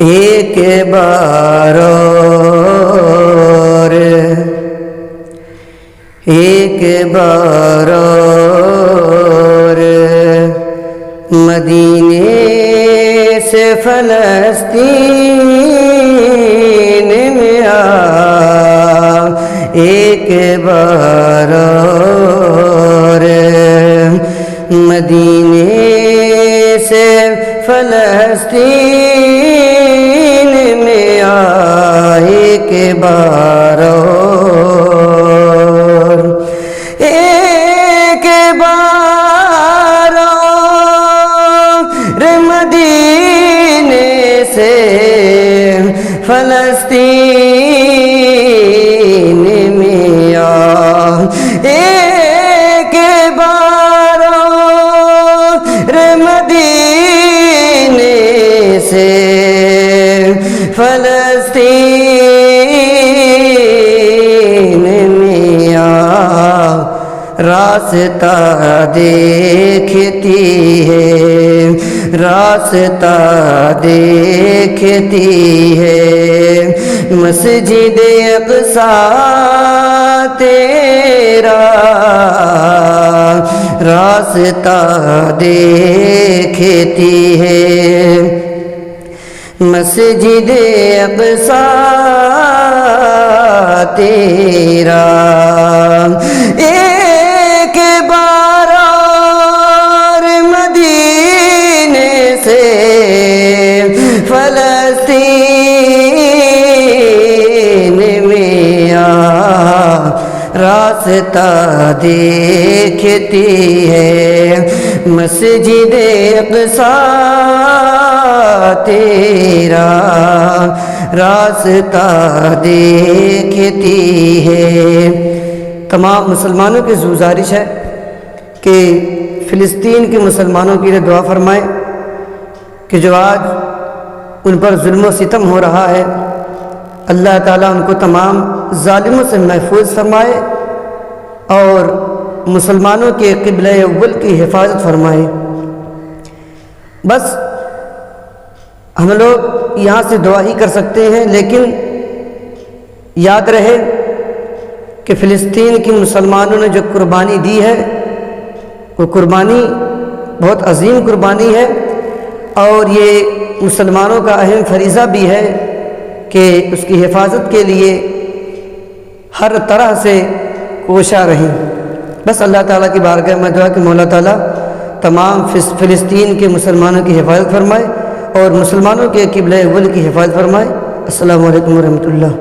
ایک بار اور ایک بار اور مدینے سے فلسطین میں آ، ایک بار اور مدینے سے فلسطین میں آ، ایک بار اور ایک بار اور مدینے سے فلسطین میں آ، ایک بار اور مدینے سے فلسطین میں آ، راستہ دیکھتی ہے، راستہ دیکھتی ہے مسجد اقصیٰ تیرا، راستہ دیکھتی ہے مسجد اقصیٰ تیرا، ایک بار اور مدینے سے فلسطین میں آ، راستہ دیکھتی ہے مسجد اقصیٰ تیرا، راستہ دیکھتی ہے۔ تمام مسلمانوں کی گزارش ہے کہ فلسطین کے مسلمانوں کے لیے دعا فرمائیں کہ جو آج ان پر ظلم و ستم ہو رہا ہے، اللہ تعالیٰ ان کو تمام ظالموں سے محفوظ فرمائے اور مسلمانوں کے قبلہ اول کی حفاظت فرمائے۔ بس ہم لوگ یہاں سے دعا ہی کر سکتے ہیں، لیکن یاد رہے کہ فلسطین کی مسلمانوں نے جو قربانی دی ہے وہ قربانی بہت عظیم قربانی ہے، اور یہ مسلمانوں کا اہم فریضہ بھی ہے کہ اس کی حفاظت کے لیے ہر طرح سے کوشاں رہیں۔ بس اللہ تعالیٰ کی بارگاہ میں دعا کہ مولا تعالیٰ تمام فلسطین کے مسلمانوں کی حفاظت فرمائے اور مسلمانوں کے قبلہ اول کی حفاظت فرمائے۔ السلام علیکم ورحمۃ اللہ۔